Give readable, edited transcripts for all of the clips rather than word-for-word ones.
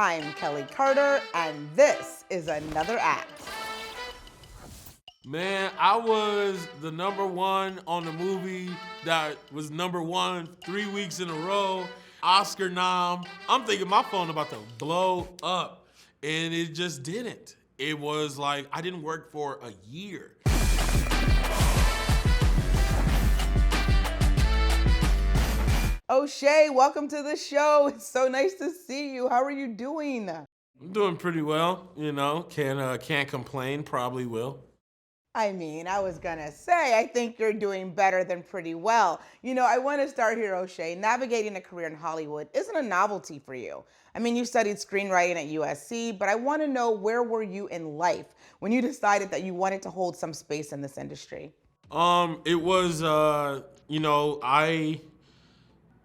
I'm Kelly Carter, and this is Another Act. Man, I was the number one on the movie that was number one 3 weeks in a row. Oscar nom. I'm thinking my phone about to blow up, and it just didn't. It was like I didn't work for a year. O'Shea, welcome to the show. It's so nice to see you. How are you doing? I'm doing pretty well, can't complain. Probably will. I was gonna say, I think you're doing better than pretty well. I want to start here, O'Shea. Navigating a career in Hollywood isn't a novelty for you. You studied screenwriting at USC, but I want to know, where were you in life when you decided that you wanted to hold some space in this industry? It was, I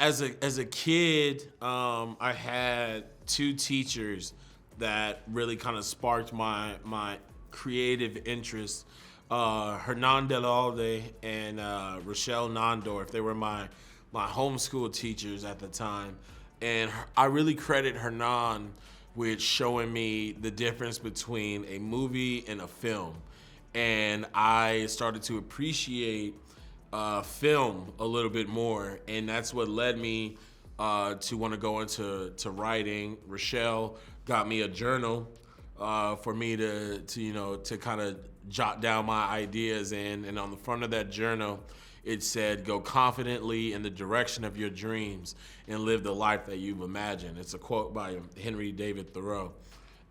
as a kid, I had two teachers that really kind of sparked my creative interest. Hernan Delalde and Rochelle Nondorf. They were my homeschool teachers at the time, and I really credit Hernan with showing me the difference between a movie and a film, and I started to appreciate film a little bit more, and that's what led me to want to go into writing. Rochelle got me a journal for me to kind of jot down my ideas in, and on the front of that journal, it said, "Go confidently in the direction of your dreams and live the life that you've imagined." It's a quote by Henry David Thoreau.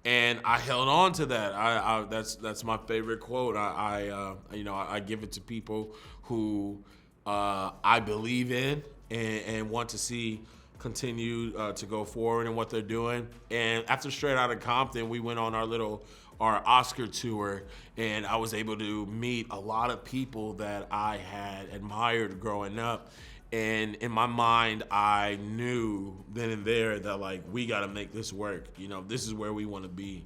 And I held on to that. That's my favorite quote. I give it to people who I believe in and want to see continue to go forward in what they're doing. And after Straight Outta Compton, we went on our Oscar tour, and I was able to meet a lot of people that I had admired growing up. And in my mind, I knew then and there that, we got to make this work. This is where we want to be.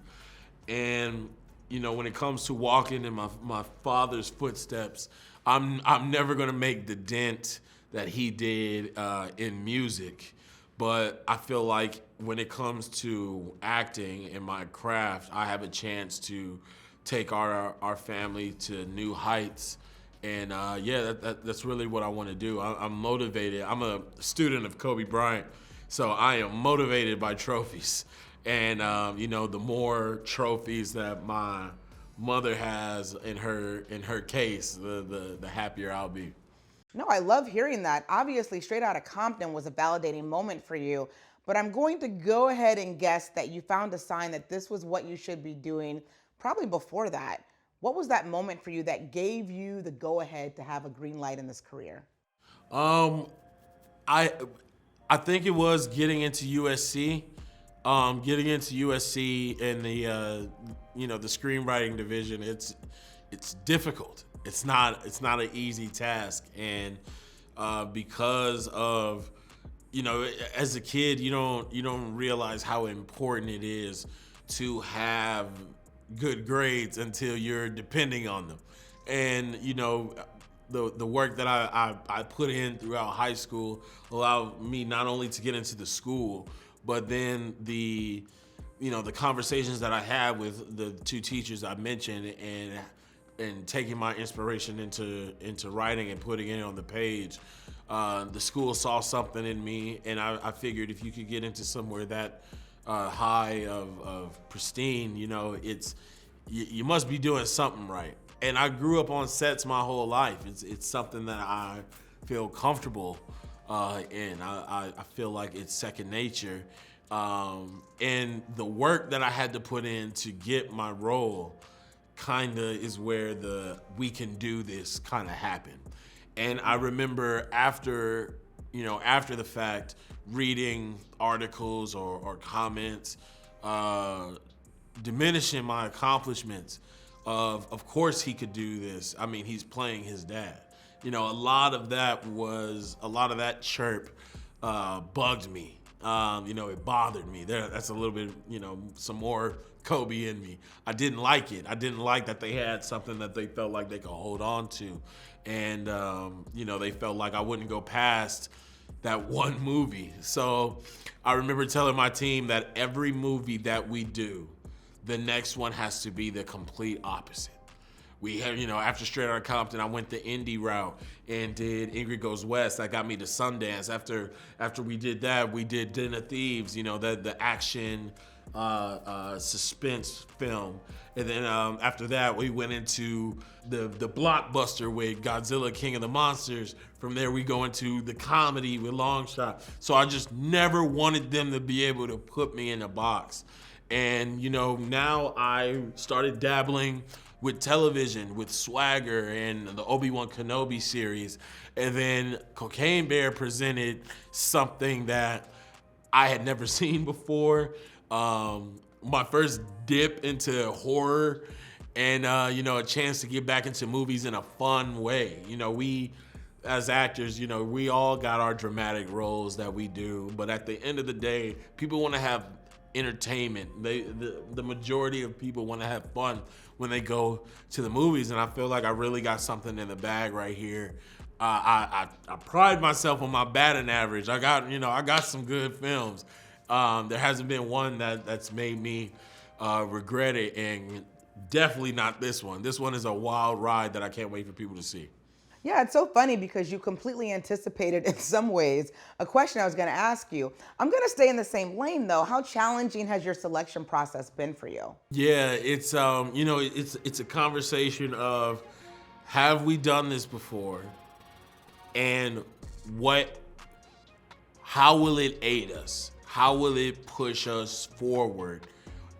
And when it comes to walking in my father's footsteps, I'm never gonna make the dent that he did in music. But I feel like when it comes to acting and my craft, I have a chance to take our family to new heights. And that's really what I want to do. I'm motivated. I'm a student of Kobe Bryant, so I am motivated by trophies. And the more trophies that my mother has in her case, the happier I'll be. No, I love hearing that. Obviously, Straight Outta Compton was a validating moment for you, but I'm going to go ahead and guess that you found a sign that this was what you should be doing probably before that. What was that moment for you that gave you the go-ahead to have a green light in this career? Um, I I think it was getting into USC. Getting into USC in the screenwriting division. It's difficult. It's not an easy task, and because of as a kid, you don't realize how important it is to have good grades until you're depending on them. And the work that I put in throughout high school allowed me not only to get into the school, but then the conversations that I had with the two teachers I mentioned, and taking my inspiration into writing and putting it on the page. The school saw something in me, and I figured if you could get into somewhere that high of pristine, you must be doing something right. And I grew up on sets my whole life. It's something that I feel comfortable in. I feel like it's second nature. And the work that I had to put in to get my role kinda is where the "we can do this" kinda happened. And I remember after the fact, reading articles or comments diminishing my accomplishments. Of course he could do this. I mean, he's playing his dad. A lot of that chirp bugged me. It bothered me. That's a little bit, some more Kobe in me. I didn't like it. I didn't like that they had something that they felt like they could hold on to. And, they felt like I wouldn't go past, that one movie. So I remember telling my team that every movie that we do, the next one has to be the complete opposite. We have, after Straight Outta Compton, I went the indie route and did Ingrid Goes West. That got me to Sundance. After we did that, we did Den of Thieves, the action suspense film. And then after that, we went into the blockbuster with Godzilla, King of the Monsters. From there, we go into the comedy with Long Shot. So I just never wanted them to be able to put me in a box. And, now I started dabbling with television, with Swagger and the Obi-Wan Kenobi series. And then Cocaine Bear presented something that I had never seen before. My first dip into horror and, a chance to get back into movies in a fun way. We, as actors, we all got our dramatic roles that we do. But at the end of the day, people want to have entertainment. The majority of people want to have fun when they go to the movies, and I feel like I really got something in the bag right here. I pride myself on my batting average. I got some good films. There hasn't been one that's made me regret it, and definitely not this one. This one is a wild ride that I can't wait for people to see. Yeah, it's so funny because you completely anticipated in some ways a question I was going to ask you. I'm going to stay in the same lane though. How challenging has your selection process been for you? Yeah, it's it's a conversation of, have we done this before, and how will it aid us? How will it push us forward?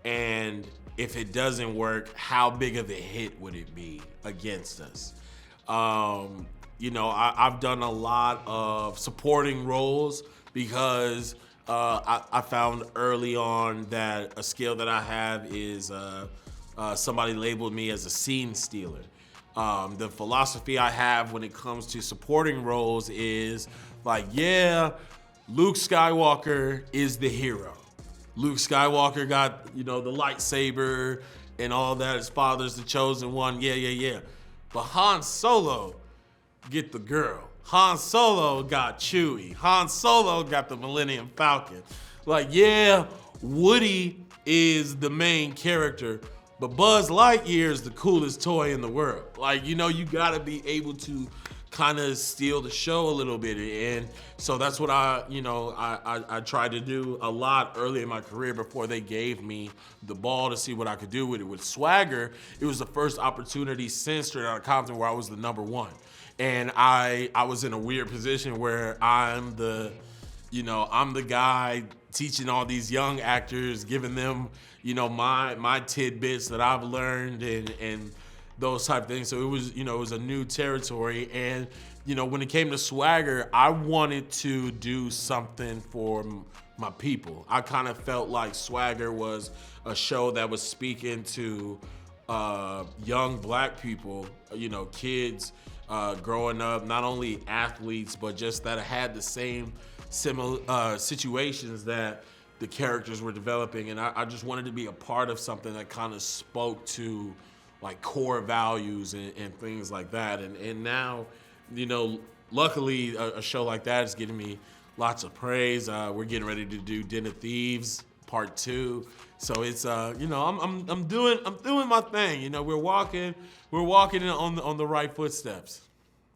And if it doesn't work, how big of a hit would it be against us? I've done a lot of supporting roles because I found early on that a skill that I have is somebody labeled me as a scene stealer. The philosophy I have when it comes to supporting roles is like, yeah, Luke Skywalker is the hero. Luke Skywalker got, the lightsaber and all that. His father's the chosen one. Yeah. But Han Solo get the girl. Han Solo got Chewie. Han Solo got the Millennium Falcon. Like, yeah, Woody is the main character, but Buzz Lightyear is the coolest toy in the world. Like, you gotta be able to kind of steal the show a little bit. And so that's what I tried to do a lot early in my career before they gave me the ball to see what I could do with it. With Swagger, it was the first opportunity since Straight Outta Compton where I was the number one. And I was in a weird position where I'm the guy teaching all these young actors, giving them, my tidbits that I've learned and those type of things. So it was a new territory. And, when it came to Swagger, I wanted to do something for my people. I kind of felt like Swagger was a show that was speaking to young black people, kids growing up, not only athletes, but just that had the same similar situations that the characters were developing. And I just wanted to be a part of something that kind of spoke to like core values and things like that. And now, luckily a show like that is getting me lots of praise. We're getting ready to do Den of Thieves Part 2. So it's I'm doing my thing. We're walking on the right footsteps.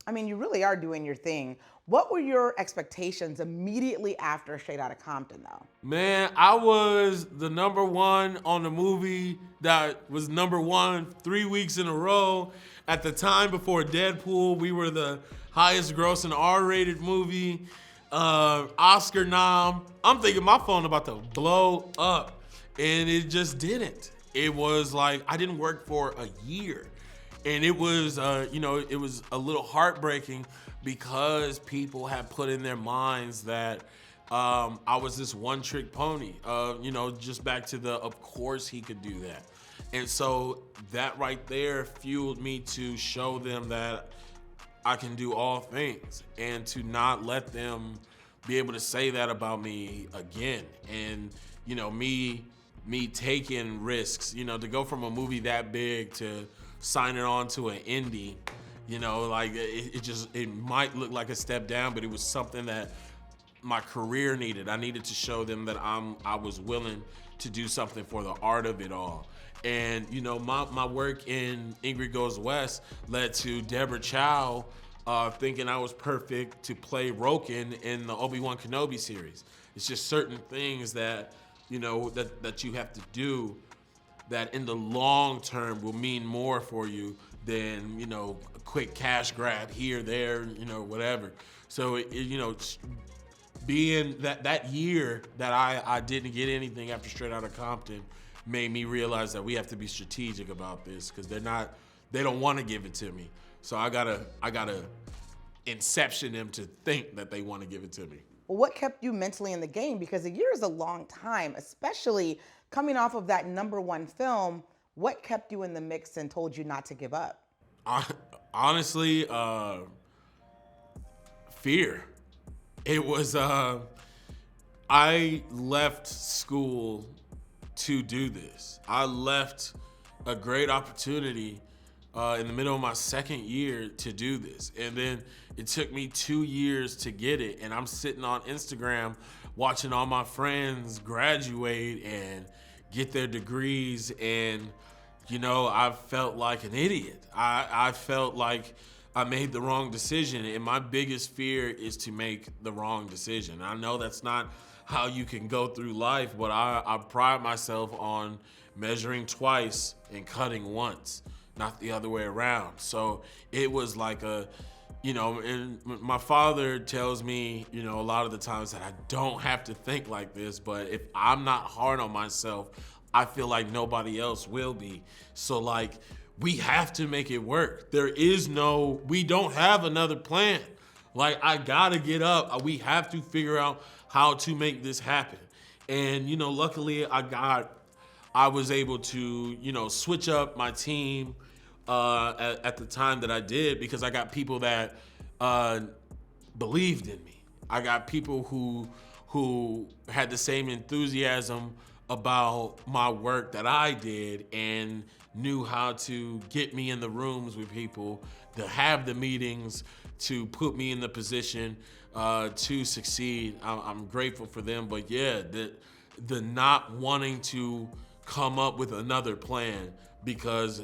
I mean, you really are doing your thing. What were your expectations immediately after Straight Outta Compton, though? Man, I was the number one on the movie that was number one 3 weeks in a row. At the time before Deadpool, we were the highest grossing R-rated movie. Oscar nom. I'm thinking my phone about to blow up, and it just didn't. It was like I didn't work for a year, and it was it was a little heartbreaking because people had put in their minds that I was this one-trick pony. Just back to of course he could do that. And so that right there fueled me to show them that I can do all things and to not let them be able to say that about me again. And, me taking risks, to go from a movie that big to signing on to an indie, it might look like a step down, but it was something that my career needed. I needed to show them that I was willing to do something for the art of it all. And you know, my work in Ingrid Goes West led to Deborah Chow thinking I was perfect to play Roken in the Obi-Wan Kenobi series. It's just certain things that, you know, that you have to do that in the long term will mean more for you than, you know, a quick cash grab here, there, you know, whatever. So, you know, being that year that I didn't get anything after Straight Outta Compton made me realize that we have to be strategic about this, because they don't want to give it to me. So I gotta inception them to think that they want to give it to me. Well, what kept you mentally in the game? Because a year is a long time, especially coming off of that #1 film. What kept you in the mix and told you not to give up? Honestly, fear. It was, I left school to do this. I left a great opportunity in the middle of my second year to do this. And then it took me 2 years to get it. And I'm sitting on Instagram watching all my friends graduate and get their degrees. And, you know, I felt like an idiot. I felt like I made the wrong decision. And my biggest fear is to make the wrong decision. I know that's not how you can go through life, but I pride myself on measuring twice and cutting once, not the other way around. So it was like you know, and my father tells me, you know, a lot of the times that I don't have to think like this, but if I'm not hard on myself, I feel like nobody else will be. So like, we have to make it work. We don't have another plan. Like, I gotta get up. We have to figure out how to make this happen. And, you know, luckily I was able to, you know, switch up my team at the time that I did, because I got people that believed in me. I got people who had the same enthusiasm about my work that I did and knew how to get me in the rooms with people, to have the meetings, to put me in the position to succeed. I'm grateful for them. But yeah, the not wanting to come up with another plan, because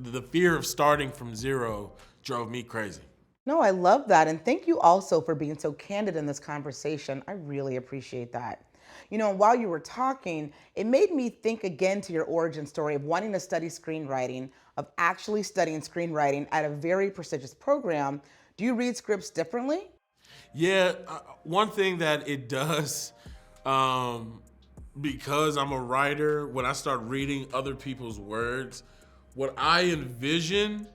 the fear of starting from zero drove me crazy. No, I love that. And thank you also for being so candid in this conversation. I really appreciate that. You know, while you were talking, it made me think again to your origin story of wanting to study screenwriting, of actually studying screenwriting at a very prestigious program. Do you read scripts differently? Yeah, one thing that it does, because I'm a writer, when I start reading other people's words, what I envision,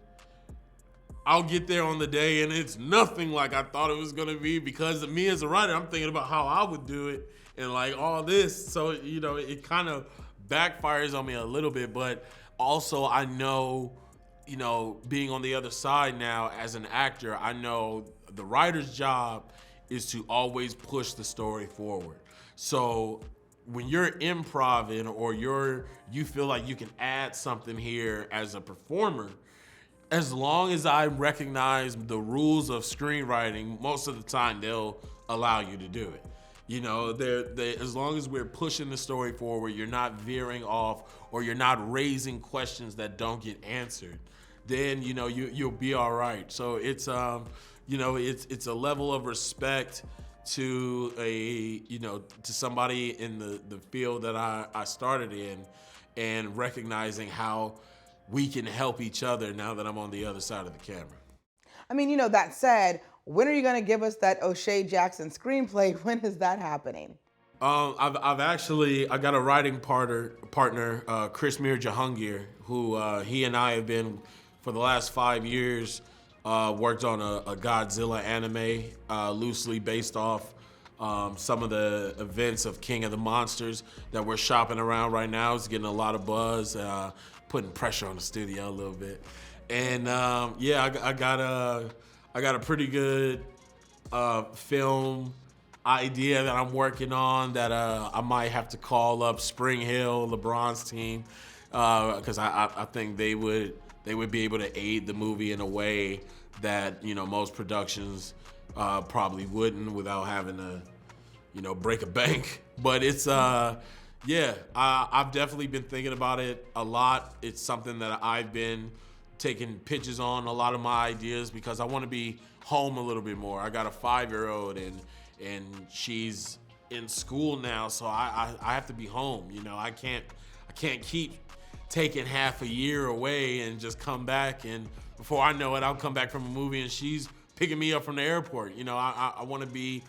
I'll get there on the day and it's nothing like I thought it was gonna be, because of me as a writer, I'm thinking about how I would do it and like all this. So, you know, it kind of backfires on me a little bit, but also I know, you know, being on the other side now as an actor, I know the writer's job is to always push the story forward. So when you're improv or you feel like you can add something here as a performer, as long as I recognize the rules of screenwriting, most of the time they'll allow you to do it. You know, as long as we're pushing the story forward, you're not veering off or you're not raising questions that don't get answered, then, you know, you'll be all right. So it's you know, it's a level of respect to to somebody in the field that I started in, and recognizing how we can help each other now that I'm on the other side of the camera. I mean, you know, that said, when are you going to give us that O'Shea Jackson screenplay? When is that happening? I got a writing partner, Krismir Jahangir, who he and I have been for the last 5 years, worked on a Godzilla anime, loosely based off some of the events of King of the Monsters that we're shopping around right now. It's getting a lot of buzz, putting pressure on the studio a little bit. And yeah, I got a pretty good film idea that I'm working on that I might have to call up Spring Hill, LeBron's team, because I think they would be able to aid the movie in a way that, you know, most productions probably wouldn't, without having to, break a bank. But it's yeah, I've definitely been thinking about it a lot. It's something that I've been taking pitches on a lot of my ideas because I want to be home a little bit more. I got a 5-year-old and she's in school now, so I have to be home. I can't keep taking half a year away and just come back, and before I know it, I'll come back from a movie and she's picking me up from the airport. I want to be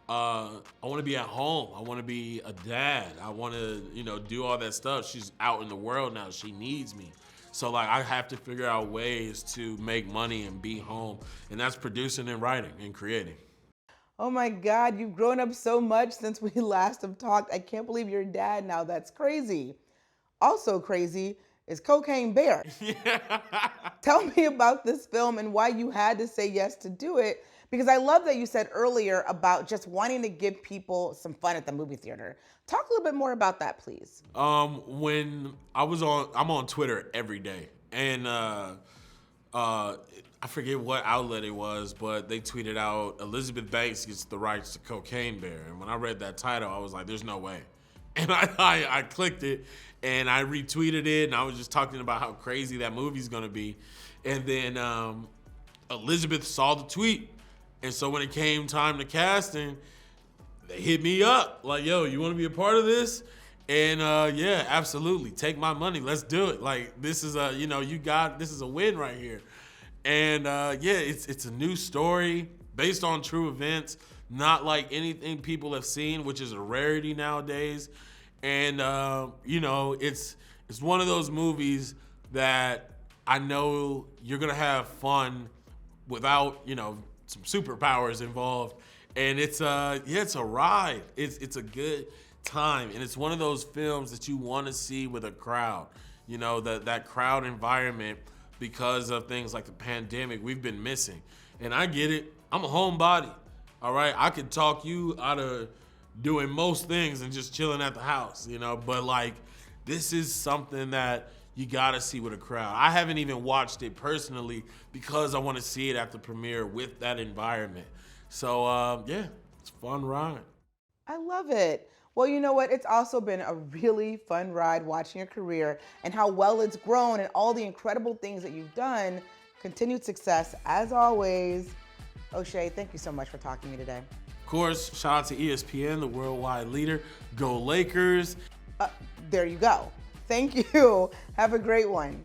at home. I want to be a dad. I want to do all that stuff. She's out in the world now. She needs me. So I have to figure out ways to make money and be home, and that's producing and writing and creating. Oh my God, you've grown up so much since we last have talked. I can't believe you're a dad now. That's crazy. Also crazy is Cocaine Bear. Tell me about this film and why you had to say yes to do it, because I love that you said earlier about just wanting to give people some fun at the movie theater. Talk a little bit more about that, please. When I'm on Twitter every day, and I forget what outlet it was, but they tweeted out Elizabeth Banks gets the rights to Cocaine Bear. And when I read that title, I was like, there's no way. And I clicked it and I retweeted it, and I was just talking about how crazy that movie's gonna be. And then Elizabeth saw the tweet. And so when it came time to casting, they hit me up like, yo, you wanna be a part of this? And yeah, absolutely, take my money, let's do it. Like, this is this is a win right here. And yeah, it's a new story based on true events, not like anything people have seen, which is a rarity nowadays. And it's one of those movies that I know you're gonna have fun without some superpowers involved. And it's it's a ride. It's a good time, and it's one of those films that you want to see with a crowd. That crowd environment, because of things like the pandemic, we've been missing. And I get it. I'm a homebody. All right, I could talk you out of doing most things and just chilling at the house, but this is something that you gotta see with a crowd. I haven't even watched it personally because I want to see it at the premiere with that environment. So yeah, it's a fun ride. I love it. Well, you know what? It's also been a really fun ride watching your career and how well it's grown and all the incredible things that you've done. Continued success as always. O'Shea, thank you so much for talking to me today. Of course, shout out to ESPN, the worldwide leader. Go Lakers. There you go. Thank you. Have a great one.